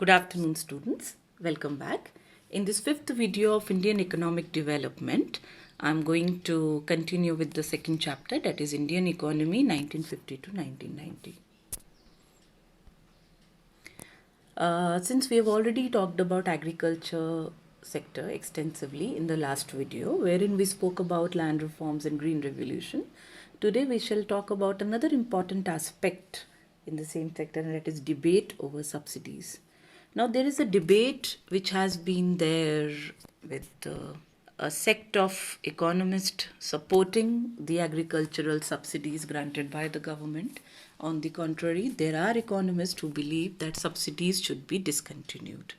Good afternoon, students. Welcome back. In this fifth video of Indian economic development, I'm going to continue with the second chapter, that is Indian economy 1950 to 1990. Since we have already talked about agriculture sector extensively in the last video, wherein we spoke about land reforms and green revolution, today we shall talk about another important aspect in the same sector, and that is debate over subsidies. Now, there is a debate which has been there with a sect of economists supporting the agricultural subsidies granted by the government. On the contrary, there are economists who believe that subsidies should be discontinued.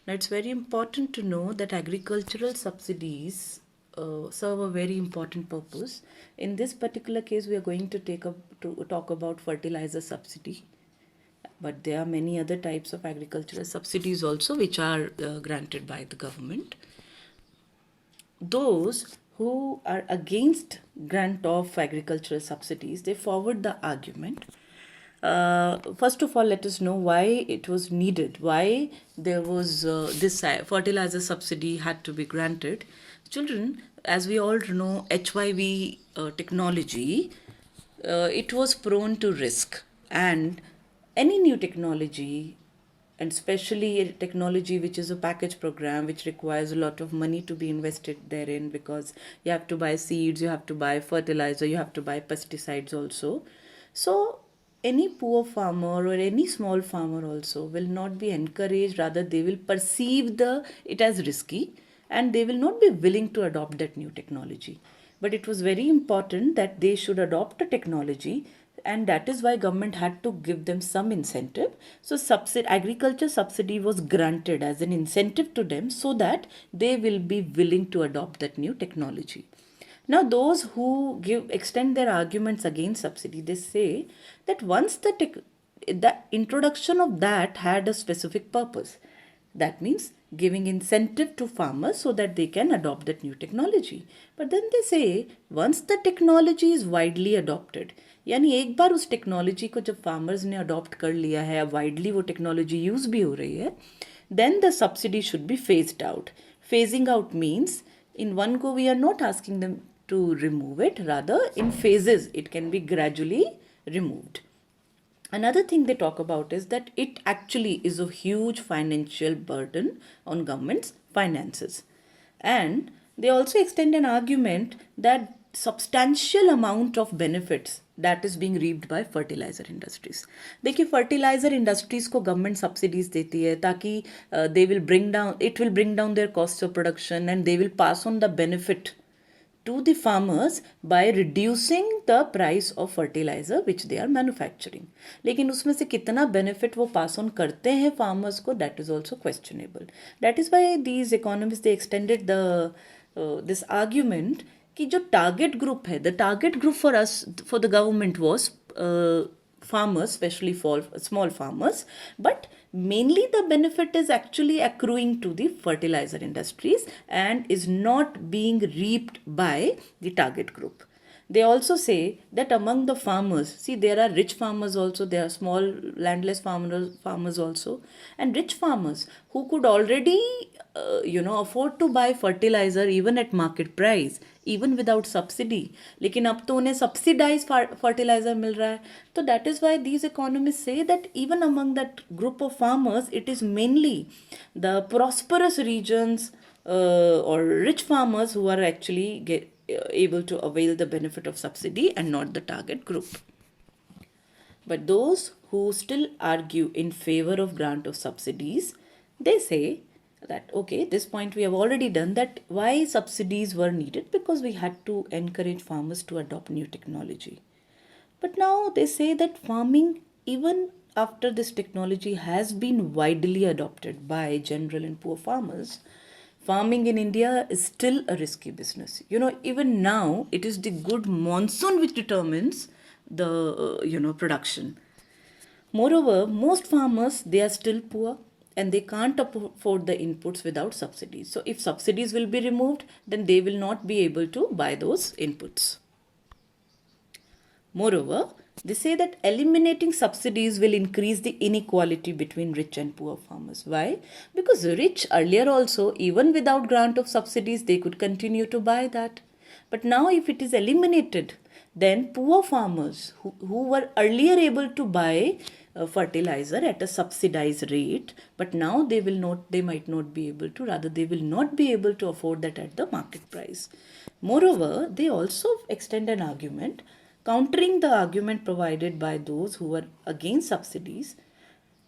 Now, it's very important to know that agricultural subsidies serve a very important purpose. In this particular case, we are going to talk about fertilizer subsidy. But there are many other types of agricultural subsidies also which are granted by the government. Those who are against grant of agricultural subsidies, they forward the argument. First of all, let us know why it was needed, why there was this fertilizer subsidy had to be granted. Children, as we all know, HYV technology, it was prone to risk, and any new technology, and especially a technology which is a package program which requires a lot of money to be invested therein, because you have to buy seeds, you have to buy fertilizer, you have to buy pesticides also. So any poor farmer or any small farmer also will not be encouraged, rather they will perceive it as risky, and they will not be willing to adopt that new technology. But it was very important that they should adopt a technology, and that is why government had to give them some incentive. So agriculture subsidy was granted as an incentive to them, so that they will be willing to adopt that new technology. Now, those who extend their arguments against subsidy, they say that once the introduction of that had a specific purpose. That means giving incentive to farmers so that they can adopt that new technology. But then they say once the technology is widely adopted, यानी एक बार उस technology को जब farmers ने adopt कर लिया है, widely वो टेक्नोलॉजी यूज़ भी हो रही है, then the subsidy should be phased out. Phasing out means in one go we are not asking them to remove it, rather in phases it can be gradually removed. Another thing they talk about is that it actually is a huge financial burden on government's finances. And they also extend an argument that substantial amount of benefits that is being reaped by fertilizer industries. देखिए fertilizer industries को government subsidies देती है ताकि it will bring down their costs of production, and they will pass on the benefit to the farmers by reducing the price of fertilizer which they are manufacturing. लेकिन उसमें से कितना benefit वो pass on करते हैं farmers को, that is also questionable. That is why these economists, they extended this argument कि जो target group है, the target group for us, for the government was farmers, especially for small farmers, but mainly the benefit is actually accruing to the fertilizer industries and is not being reaped by the target group. They also say that among the farmers, see, there are rich farmers also, there are small landless farmers also, and rich farmers who could already afford to buy fertilizer even at market price, even without subsidy. लेकिन अब तो उन्हें subsidized fertilizer मिल रहा है. So that is why these economists say that even among that group of farmers, it is mainly the prosperous regions or rich farmers who are actually able to avail the benefit of subsidy, and not the target group. But those who still argue in favor of grant of subsidies, they say that okay, this point we have already done, that why subsidies were needed, because we had to encourage farmers to adopt new technology. But now they say that farming, even after this technology has been widely adopted by general and poor farmers, farming in India is still a risky business. Even now it is the good monsoon which determines the production. Moreover, most farmers, they are still poor, and they can't afford the inputs without subsidies. So if subsidies will be removed, then they will not be able to buy those inputs. Moreover, They say that eliminating subsidies will increase the inequality between rich and poor farmers. Why? Because the rich earlier also, even without grant of subsidies, they could continue to buy that. But now, if it is eliminated, then poor farmers who were earlier able to buy fertilizer at a subsidized rate, but now they might not be able to, rather, they will not be able to afford that at the market price. Moreover, they also extend an argument countering the argument provided by those who were against subsidies.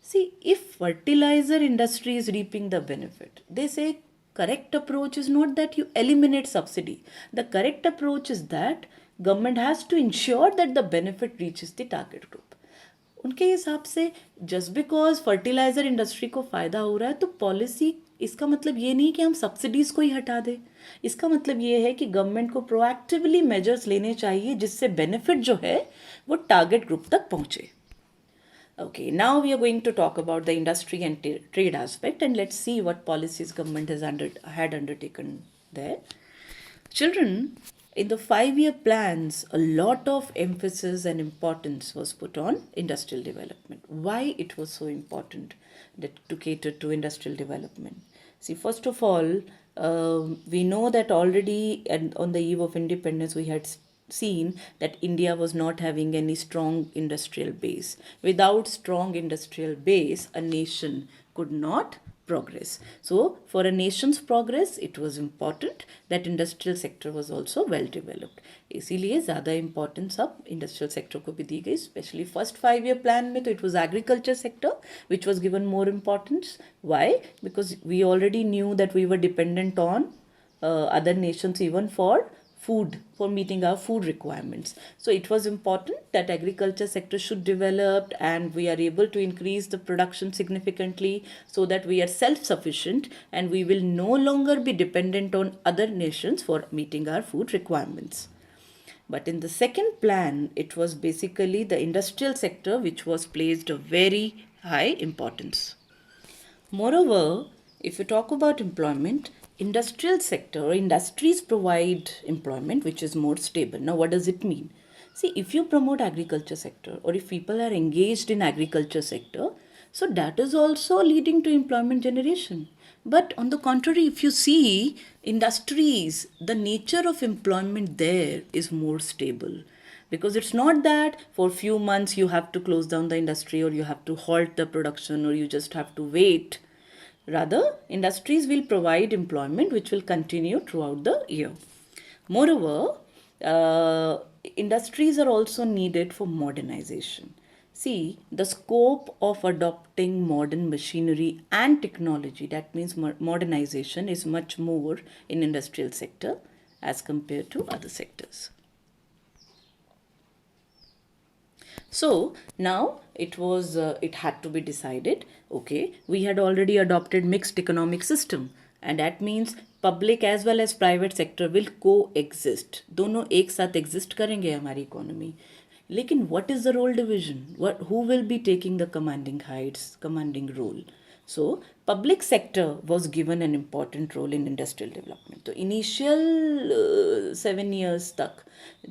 See, if fertilizer industry is reaping the benefit, they say correct approach is not that you eliminate subsidy. The correct approach is that government has to ensure that the benefit reaches the target group. उनके हिसाब से just because fertiliser industry को फ़ायदा हो रहा है तो policy, इसका मतलब ये नहीं कि हम सब्सिडीज़ को ही हटा दें. इसका मतलब ये है कि गवर्नमेंट को प्रोएक्टिवली मेजर्स लेने चाहिए जिससे बेनिफिट जो है वो टारगेट ग्रुप तक पहुंचे. Okay, now we are going to talk about the industry and trade aspect, and let's see what policies government had undertaken there. Children, in the 5-year plans, a lot of emphasis and importance was put on industrial development. Why it was so important to cater to industrial development? See, first of all, we know that already and on the eve of independence, we had seen that India was not having any strong industrial base. Without strong industrial base, a nation could not progress. So, for a nation's progress, it was important that industrial sector was also well developed. इसीलिए ज़्यादा importance अब industrial sector को भी दी गई, especially first 5-year plan में तो it was agriculture sector which was given more importance. Why? Because we already knew that we were dependent on other nations even for food, for meeting our food requirements. So it was important that agriculture sector should develop and we are able to increase the production significantly so that we are self-sufficient and we will no longer be dependent on other nations for meeting our food requirements. But in the second plan, it was basically the industrial sector which was placed a very high importance. Moreover, if you talk about employment, industrial sector or industries provide employment which is more stable. Now, what does it mean? See, if you promote agriculture sector or if people are engaged in agriculture sector, so that is also leading to employment generation. But on the contrary, if you see industries, the nature of employment there is more stable. Because it's not that for few months you have to close down the industry or you have to halt the production or you just have to wait. Rather, industries will provide employment which will continue throughout the year. Moreover, industries are also needed for modernization. See, the scope of adopting modern machinery and technology, that means modernization, is much more in industrial sector as compared to other sectors. So now it had to be decided, okay, we had already adopted mixed economic system and that means public as well as private sector will coexist. दोनों एक साथ exist करेंगे हमारी economy. लेकिन what is the role division? Who will be taking the commanding heights, commanding role? So, public sector was given an important role in industrial development. So, initial 7 years तक,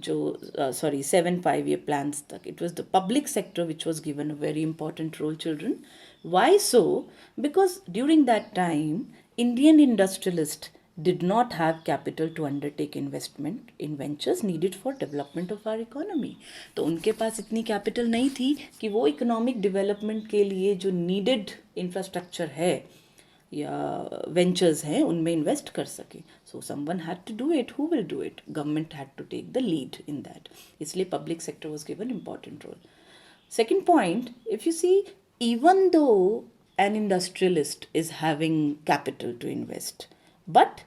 7 5-year plans तक, it was the public sector which was given a very important role, children. Why so? Because during that time, Indian industrialists did not have capital to undertake investment in ventures needed for development of our economy. तो उनके पास इतनी capital नहीं थी कि वो economic development के लिए जो needed infrastructure है या ventures हैं उनमें invest कर सके. So someone had to do it. Who will do it? Government had to take the lead in that. इसलिए public sector was given important role. Second point, if you see, even though an industrialist is having capital to invest, but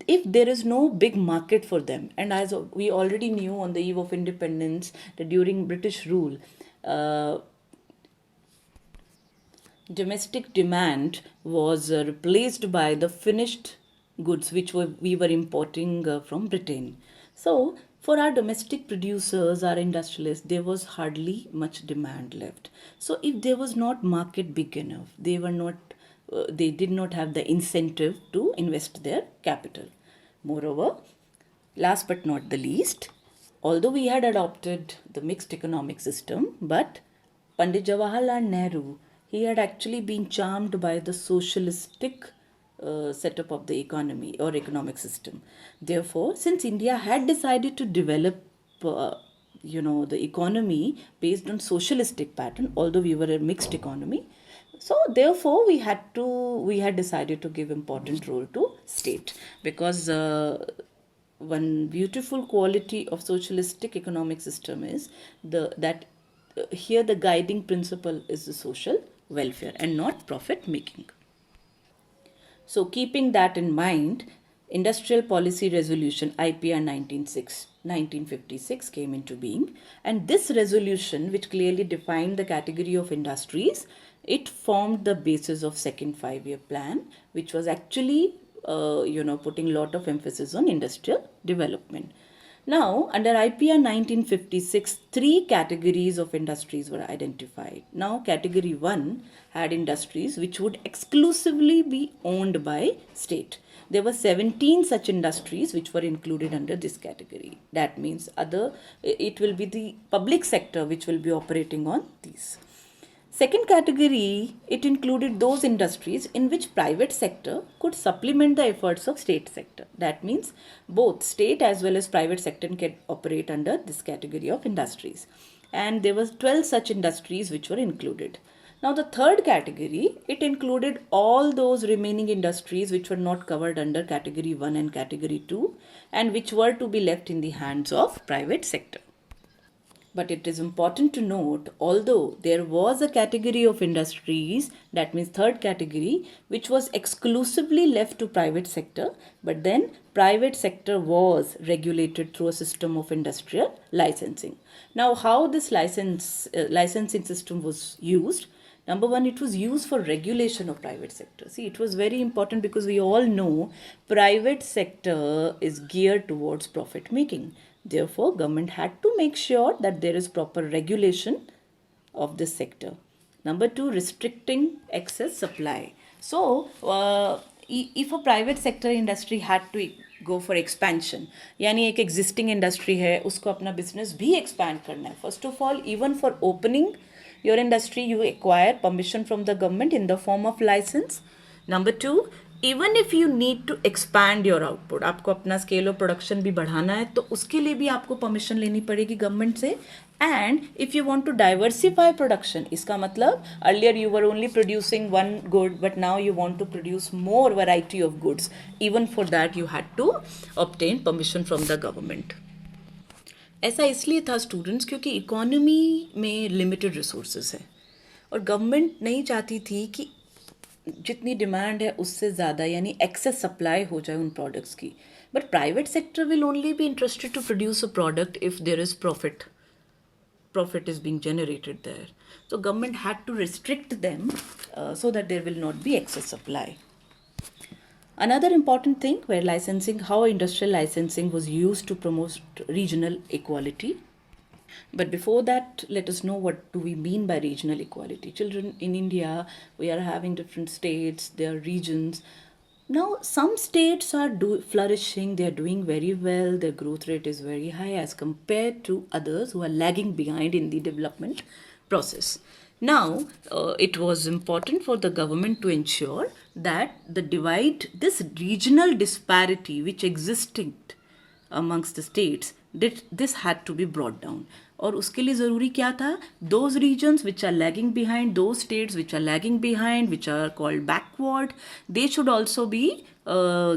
if there is no big market for them, and as we already knew on the eve of independence that during British rule, domestic demand was replaced by the finished goods which we were importing from Britain. So for our domestic producers, our industrialists, there was hardly much demand left. So if there was not market big enough, they did not have the incentive to invest their capital. Moreover, last but not the least, although we had adopted the mixed economic system, but Pandit Jawaharlal Nehru, he had actually been charmed by the socialistic setup of the economy or economic system. Therefore, since India had decided to develop, the economy based on socialistic pattern, although we were a mixed economy, so therefore we had decided to give important role to state, because one beautiful quality of socialistic economic system is that here the guiding principle is the social welfare and not profit making. So, keeping that in mind, Industrial Policy Resolution IPR 1956 came into being, and this resolution, which clearly defined the category of industries, it formed the basis of second 5-year plan, which was actually putting a lot of emphasis on industrial development. Now, under IPR 1956, three categories of industries were identified. Now, category 1 had industries which would exclusively be owned by state. There were 17 such industries which were included under this category. That means it will be the public sector which will be operating on these. Second category, it included those industries in which private sector could supplement the efforts of state sector. That means both state as well as private sector can operate under this category of industries. And there was 12 such industries which were included. Now the third category, it included all those remaining industries which were not covered under category 1 and category 2 and which were to be left in the hands of private sector. But it is important to note, although there was a category of industries, that means third category, which was exclusively left to private sector, but then private sector was regulated through a system of industrial licensing. Now, how this licensing system was used? Number one, it was used for regulation of private sector. See, it was very important because we all know private sector is geared towards profit making. Therefore, government had to make sure that there is proper regulation of this sector. Number two, restricting excess supply. So, if a private sector industry had to go for expansion, यानी एक existing industry है, उसको अपना business भी expand करना है. First of all, even for opening your industry, you acquire permission from the government in the form of license. Number two, even if you need to expand your output, आपको अपना scale of production भी बढ़ाना है, तो उसके लिए भी आपको permission लेनी पड़ेगी government से. And if you want to diversify production, इसका मतलब earlier you were only producing one good, but now you want to produce more variety of goods. Even for that you had to obtain permission from the government. ऐसा इसलिए था students क्योंकि economy में limited resources है और government नहीं चाहती थी कि जितनी डिमांड है उससे ज़्यादा यानी एक्सेस सप्लाई हो जाए उन प्रोडक्ट्स की. But private sector will only be interested to produce a product if there is profit is being generated there. So government had to restrict them so that there will not be excess supply. Another important thing where licensing, how industrial licensing was used to promote regional equality. But before that, let us know what do we mean by regional equality. Children, in India, we are having different states, there are regions. Now, some states are flourishing, they are doing very well, their growth rate is very high as compared to others who are lagging behind in the development process. Now, it was important for the government to ensure that this regional disparity which existed amongst the states, this had to be brought down. और उसके लिए ज़रूरी क्या था? Those regions which are lagging behind, those states which are lagging behind, which are called backward, they should also be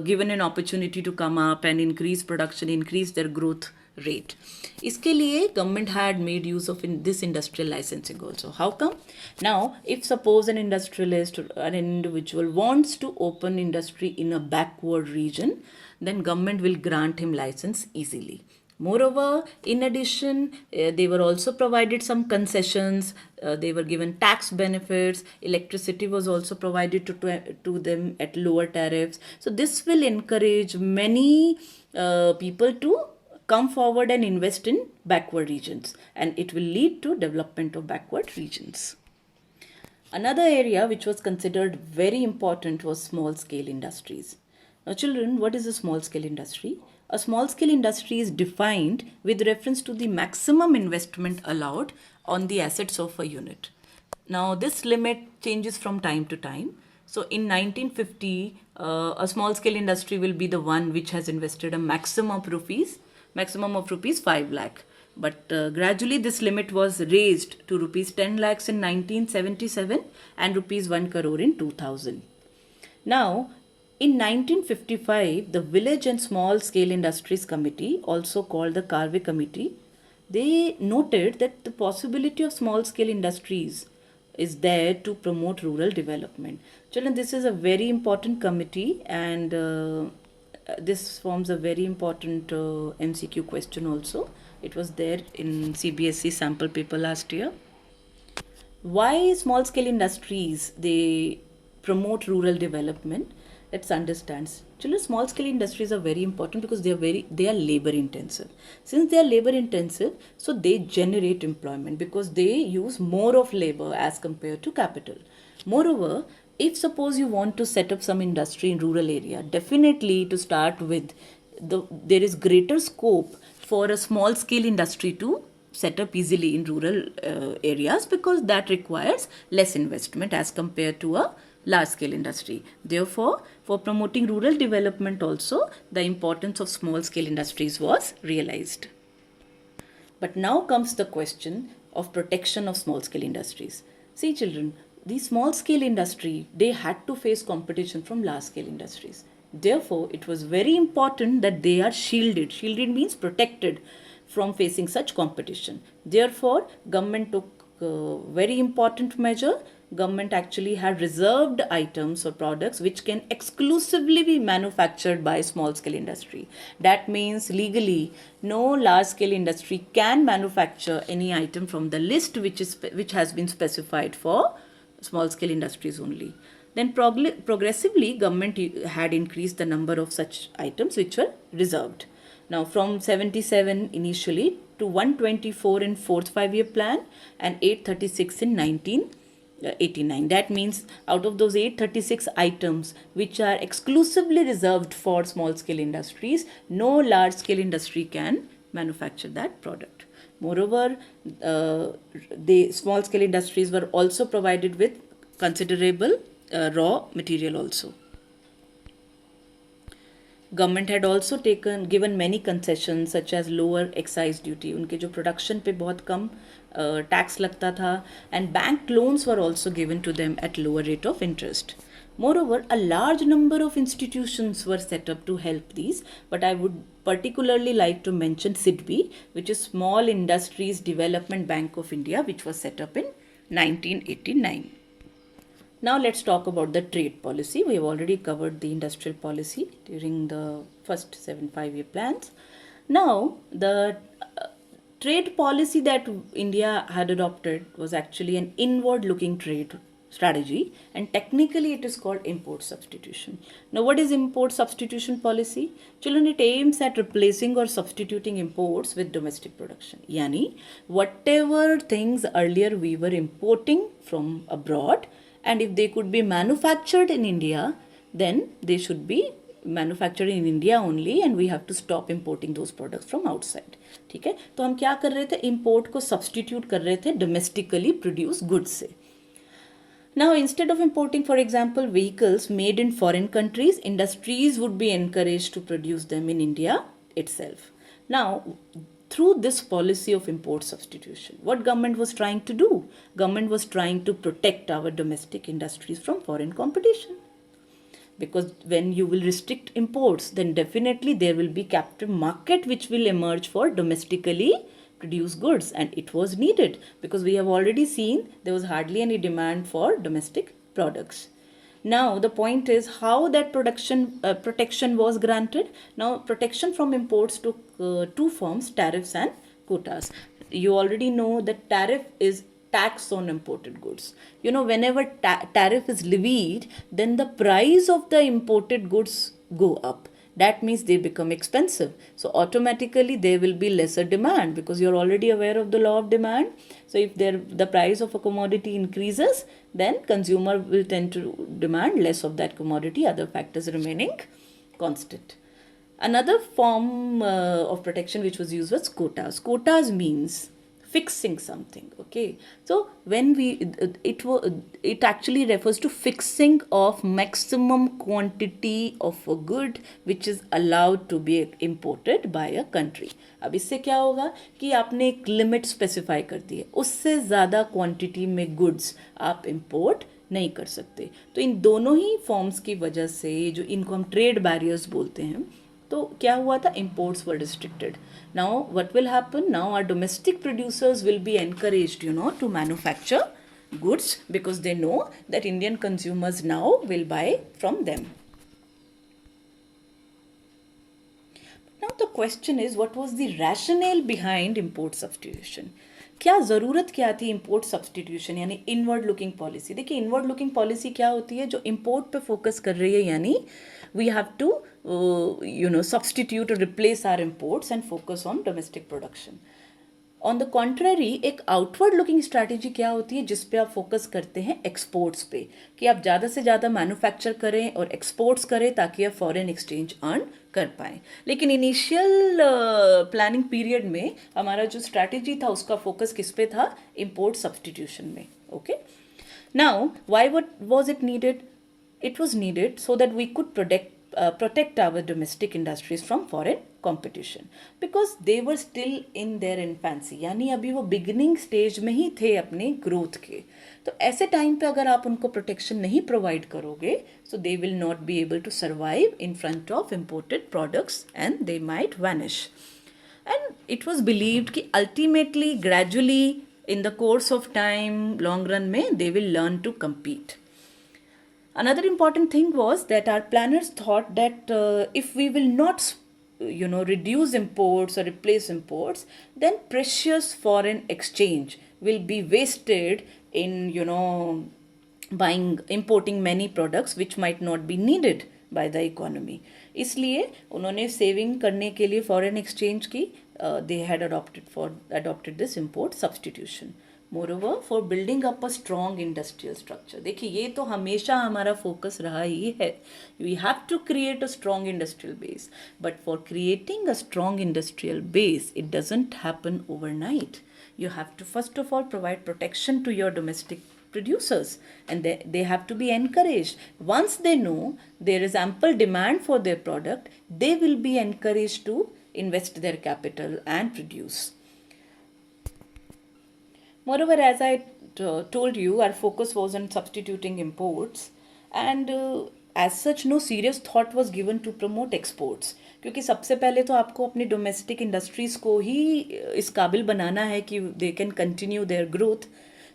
given an opportunity to come up and increase production, increase their growth rate. इसके लिए government had made use of this industrial licensing also. How come? Now, if suppose an industrialist or an individual wants to open industry in a backward region, then government will grant him license easily. Moreover, in addition, they were also provided some concessions, they were given tax benefits, electricity was also provided to them at lower tariffs. So this will encourage many people to come forward and invest in backward regions, and it will lead to development of backward regions. Another area which was considered very important was small scale industries. Now children, what is a small scale industry? A small scale industry is defined with reference to the maximum investment allowed on the assets of a unit. Now, this limit changes from time to time. So, in 1950, a small scale industry will be the one which has invested a maximum of rupees 5 lakh. But gradually, this limit was raised to rupees 10 lakhs in 1977 and rupees 1 crore in 2000. Now, in 1955, the Village and Small Scale Industries Committee, also called the Karve Committee, they noted that the possibility of small scale industries is there to promote rural development. Children, this is a very important committee, and this forms a very important MCQ question also. It was there in CBSE sample paper last year. Why small scale industries they promote rural development? Let's understand. Children, small scale industries are very important because they are labor intensive. Since they are labor intensive, so they generate employment because they use more of labor as compared to capital. Moreover, if suppose you want to set up some industry in rural area, definitely to start with, there is greater scope for a small scale industry to set up easily in rural areas because that requires less investment as compared to a large scale industry. Therefore, for promoting rural development also, the importance of small scale industries was realized. But now comes the question of protection of small scale industries. See children, the small scale industry, they had to face competition from large scale industries. Therefore, it was very important that they are shielded. Shielded means protected from facing such competition. Therefore, government took a very important measure. Government actually had reserved items or products which can exclusively be manufactured by small scale industry. That means legally no large scale industry can manufacture any item from the list which has been specified for small scale industries only. Then progressively government had increased the number of such items which were reserved. Now from 77 initially to 124 in 4th 5-year plan and 836 in 1989. That means out of those 836 items which are exclusively reserved for small scale industries, no large scale industry can manufacture that product. Moreover, the small scale industries were also provided with considerable raw material also. Government had also given many concessions such as lower excise duty. उनके जो production पे बहुत कम tax लगता था, and bank loans were also given to them at lower rate of interest. Moreover, a large number of institutions were set up to help these, but I would particularly like to mention SIDBI, which is Small Industries Development Bank of India, which was set up in 1989. Now let's talk about the trade policy. We have already covered the industrial policy during the first 7 5-year plans. Now the trade policy that India had adopted was actually an inward looking trade strategy, and technically it is called import substitution. Now what is import substitution policy? Children, it aims at replacing or substituting imports with domestic production. Yani whatever things earlier we were importing from abroad, and if they could be manufactured in India, then they should be manufactured in India only, and we have to stop importing those products from outside. ठीक है, तो हम क्या कर रहे थे, import को substitute कर रहे थे domestically produced goods से. Now, instead of importing, for example, vehicles made in foreign countries, industries would be encouraged to produce them in India itself. Now, through this policy of import substitution, what government was trying to do? Government was trying to protect our domestic industries from foreign competition. Because when you will restrict imports, then definitely there will be captive market which will emerge for domestically produced goods, and it was needed because we have already seen there was hardly any demand for domestic products. Now the point is how that protection was granted. Now protection from imports took two forms: tariffs and quotas. You already know that tariff is tax on imported goods. You know, whenever tariff is levied, then the price of the imported goods go up. That means they become expensive. So automatically there will be lesser demand because you're already aware of the law of demand. So if the price of a commodity increases, then consumer will tend to demand less of that commodity, other factors remaining constant. Another form of protection which was used was quotas. Quotas means fixing something. Okay, so when we it actually refers to fixing of maximum quantity of a good which is allowed to be imported by a country. अब इससे क्या होगा कि आपने एक limit specify कर दी है, उससे ज़्यादा क्वांटिटी में गुड्स आप इंपोर्ट नहीं कर सकते. तो इन दोनों ही फॉर्म्स की वजह से जो इनको हम ट्रेड बैरियर्स बोलते हैं, तो क्या हुआ था, imports were restricted. Now what will happen, now our domestic producers will be encouraged to manufacture goods because they know that Indian consumers now will buy from them. Now the question is, what was the rationale behind import substitution? क्या ज़रूरत क्या थी import substitution यानी inward looking policy? देखिए, inward looking policy क्या होती है, जो इम्पोर्ट पे फोकस कर रही है, यानी वी हैव टू सब्सटीट्यूट और replace our imports and focus on domestic production. On the contrary, एक आउटवर्ड लुकिंग स्ट्रैटेजी क्या होती है, जिस पे आप फोकस करते हैं एक्सपोर्ट्स पे, कि आप ज़्यादा से ज़्यादा मैन्युफैक्चर करें और एक्सपोर्ट्स करें ताकि आप फॉरेन एक्सचेंज अर्न कर पाएँ. लेकिन इनिशियल प्लानिंग पीरियड में हमारा जो स्ट्रैटेजी था उसका फोकस किस पे था, इम्पोर्ट सब्सटीट्यूशन में. Okay, now why was it needed? It was needed so that we could protect our domestic industries from foreign competition, because they were still in their infancy, यानी अभी वो beginning stage में ही थे अपने growth के. तो ऐसे टाइम पे अगर आप उनको प्रोटेक्शन नहीं प्रोवाइड करोगे, so they will not be able to survive in front of imported products and they might vanish. And it was believed कि ultimately, gradually, in the course of time, long run में, they will learn to compete. Another important thing was that our planners thought that if we will not reduce imports or replace imports, then precious foreign exchange will be wasted in importing many products which might not be needed by the economy. इसलिए उन्होंने saving करने के लिए foreign exchange की they had adopted this import substitution. Moreover, for building up a strong industrial structure. देखिए, ये तो हमेशा हमारा फोकस रहा ही है. We have to create a strong industrial base. But for creating a strong industrial base, it doesn't happen overnight. You have to first of all provide protection to your domestic producers, and they have to be encouraged. Once they know there is ample demand for their product, they will be encouraged to invest their capital and produce. Moreover, as I told you, our focus was on substituting imports, and as such no serious thought was given to promote exports. क्योंकि सबसे पहले तो आपको अपनी domestic industries को ही इस काबिल बनाना है कि they can continue their growth.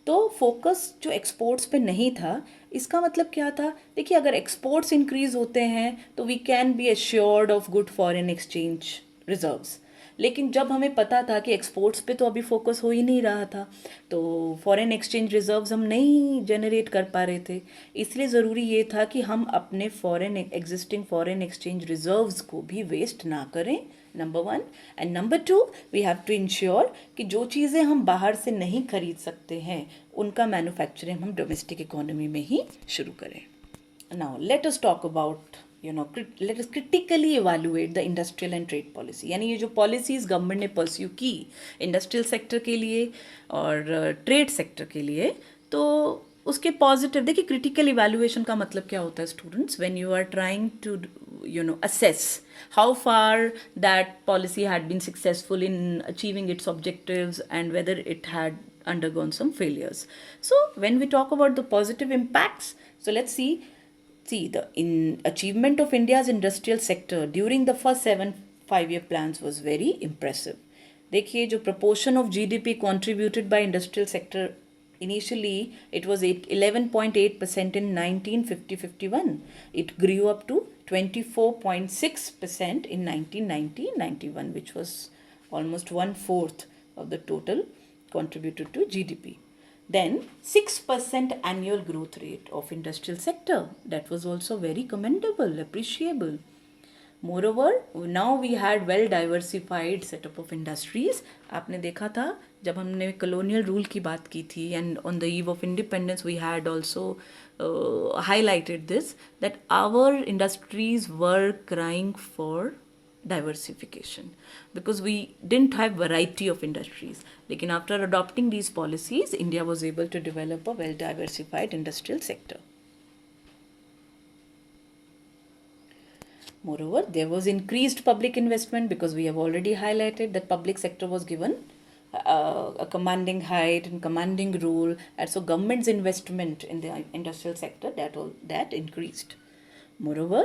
तो फोकस जो एक्सपोर्ट्स पे नहीं था, इसका मतलब क्या था? देखिए, अगर एक्सपोर्ट्स इंक्रीज़ होते हैं तो we can be assured of good foreign exchange reserves. लेकिन जब हमें पता था कि एक्सपोर्ट्स पे तो अभी फोकस हो ही नहीं रहा था, तो फॉरेन एक्सचेंज रिजर्व्स हम नहीं जनरेट कर पा रहे थे. इसलिए ज़रूरी ये था कि हम अपने एग्जिस्टिंग फॉरेन एक्सचेंज रिजर्व्स को भी वेस्ट ना करें, number 1. And number 2, we have to ensure कि जो चीज़ें हम बाहर से नहीं खरीद सकते हैं उनका मैन्युफैक्चरिंग हम डोमेस्टिक इकोनॉमी में ही शुरू करें. Now let us talk about let us critically evaluate the industrial and trade policy. यानी ये जो पॉलिसीज़ गवर्नमेंट ने परस्यू की इंडस्ट्रियल सेक्टर के लिए और ट्रेड सेक्टर के लिए, तो उसके पॉजिटिव. देखिए, क्रिटिकल इवैल्यूएशन का मतलब क्या होता है students? When you are trying to assess how far that policy had been successful in achieving its objectives and whether it had undergone some failures. So when we talk about the positive impacts, so let's see the achievement of India's industrial sector during the first 7 5-year plans was very impressive. देखिए, जो proportion of GDP contributed by industrial sector, initially it was 11.8% in 1950-51. It grew up to 24.6% in 1990-91, which was almost 1/4 of the total contributed to GDP. Then 6% annual growth rate of industrial sector. That was also very commendable, appreciable. Moreover, now we had well diversified setup of industries. आपने देखा था जब हमने colonial rule की बात की थी, and on the eve of independence we had also highlighted this, that our industries were crying for diversification, because we didn't have variety of industries. Lekin after adopting these policies, India was able to develop a well diversified industrial sector. Moreover, there was increased public investment, because we have already highlighted that public sector was given a commanding height and commanding role, and so government's investment in the industrial sector that increased. Moreover,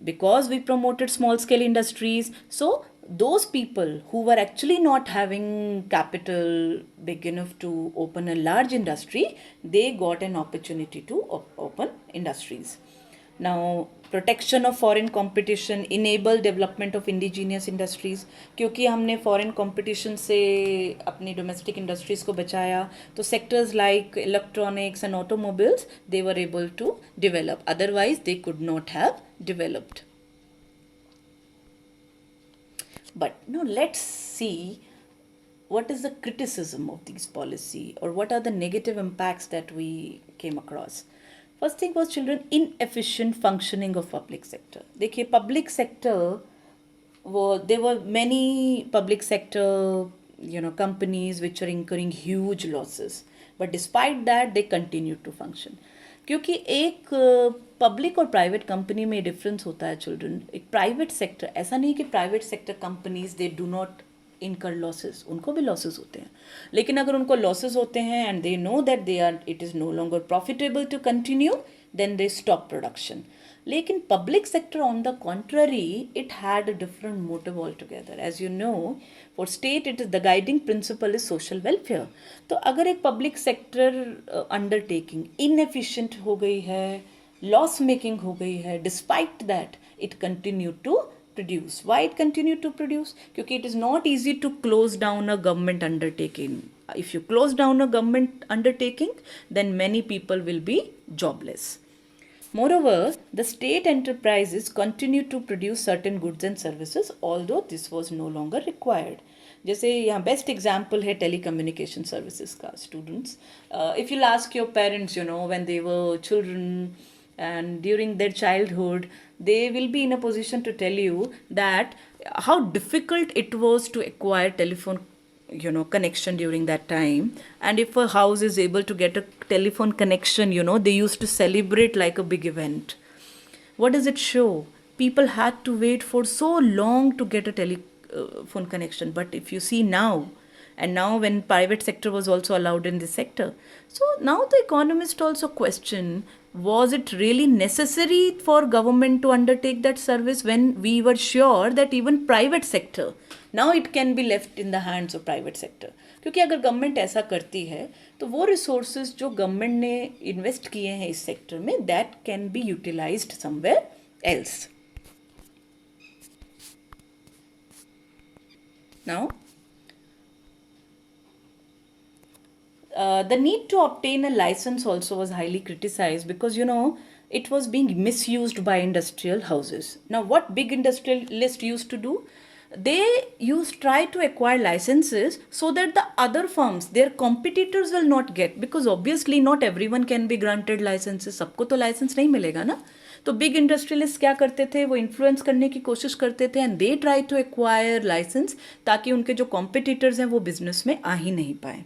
because we promoted small scale industries, so those people who were actually not having capital big enough to open a large industry, they got an opportunity to open industries. Now, protection of foreign competition enable development of indigenous industries, क्योंकि हमने foreign competition से अपनी domestic industries को बचाया, तो sectors like electronics and automobiles, they were able to develop. Otherwise, they could not have developed. But now let's see what is the criticism of these policy, or what are the negative impacts that we came across. First thing was, children, inefficient functioning of public sector. देखिए, public sector, there were many public sector companies which are incurring huge losses, but despite that they continued to function. क्योंकि एक public और private company में difference होता है children. एक private sector, ऐसा नहीं कि private sector companies they do not इनकर लॉसेस, उनको भी लॉसेस होते हैं, लेकिन अगर उनको लॉसेस होते हैं and they know that it is no longer profitable to continue, then they stop production. लेकिन public sector on the contrary, it had a different motive altogether. As you know, for state it is the guiding principle is social welfare. तो अगर एक public sector undertaking inefficient हो गई है, loss making हो गई है, despite that it continue to produce. Why it continue to produce? Because it is not easy to close down a government undertaking. If you close down a government undertaking, then many people will be jobless. Moreover, the state enterprises continue to produce certain goods and services, although this was no longer required. जैसे यहाँ best example है telecommunication services का. Students, if you ask your parents, when they were children and during their childhood, they will be in a position to tell you that how difficult it was to acquire telephone connection during that time. And if a house is able to get a telephone connection, they used to celebrate like a big event. What does it show? People had to wait for so long to get a telephone connection. But if you see now, and now when private sector was also allowed in this sector, so now the economists also question, was it really necessary for government to undertake that service when we were sure that even private sector, now it can be left in the hands of private sector. क्योंकि अगर government ऐसा करती है तो वो resources जो government ने invest किए हैं इस सेक्टर में, that can be utilised somewhere else. Now, the need to obtain a license also was highly criticized, because it was being misused by industrial houses. Now, what big industrialists used to do? They try to acquire licenses so that the other firms, their competitors, will not get, because obviously not everyone can be granted licenses. सबको तो license नहीं मिलेगा ना. तो big industrialist क्या करते थे, वो इन्फ्लुएंस करने की कोशिश करते थे, and they try to acquire licence, ताकि उनके जो कॉम्पिटिटर्स हैं वो बिजनेस में आ ही नहीं पाए.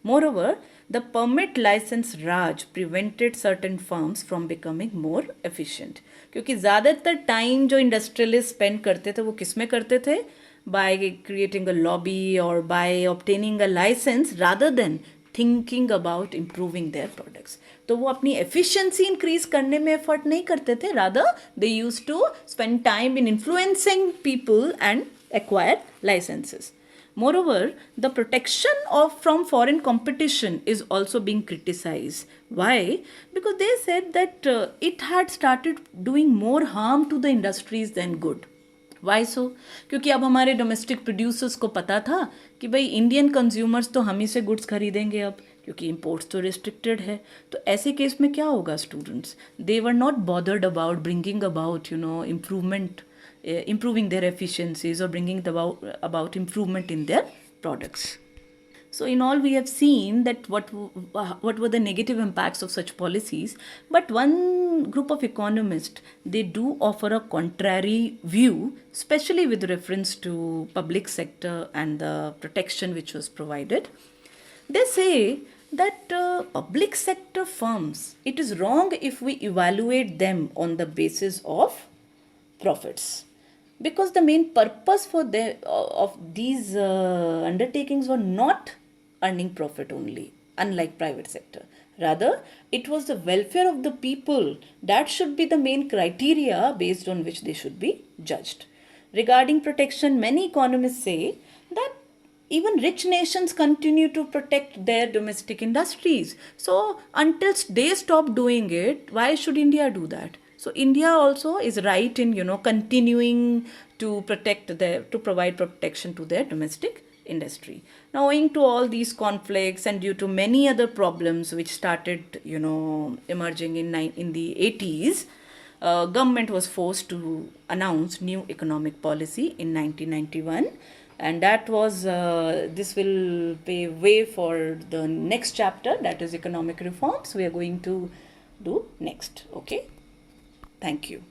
Moreover, the permit licence raj prevented certain firms from becoming more efficient. क्योंकि ज़्यादातर टाइम जो इंडस्ट्रियलिस्ट स्पेंड करते थे वो किस में करते थे? बाय क्रिएटिंग अ लॉबी और by obtaining a licence, rather than thinking about improving their products. तो वो अपनी एफिशिएंसी इंक्रीज करने में एफर्ट नहीं करते थे, rather they used to spend time in influencing people and acquire licences. Moreover, the protection from foreign competition is also being criticized. Why? Because they said that it had started doing more harm to the industries than good. Why so? क्योंकि अब हमारे domestic producers को पता था कि भाई Indian consumers तो हम ही से गुड्स खरीदेंगे अब, क्योंकि इम्पोर्ट्स तो रिस्ट्रिक्टेड है. तो ऐसे केस में क्या होगा students? They were not bothered about bringing about improving their efficiencies or bringing about improvement in their products. So in all, we have seen that what were the negative impacts of such policies. But one group of economists, they do offer a contrary view, especially with reference to public sector and the protection which was provided. They say that public sector firms, it is wrong if we evaluate them on the basis of profits, because the main purpose for of these undertakings were not earning profit only, unlike private sector. Rather, it was the welfare of the people that should be the main criteria based on which they should be judged. Regarding protection, many economists say that even rich nations continue to protect their domestic industries. So until they stop doing it, why should India do that? So India also is right in, continuing to to provide protection to their domestic industry. Now, owing to all these conflicts and due to many other problems which started, emerging in the 80s, government was forced to announce new economic policy in 1991, and that was this will pave way for the next chapter, that is economic reforms we are going to do next. Okay, thank you.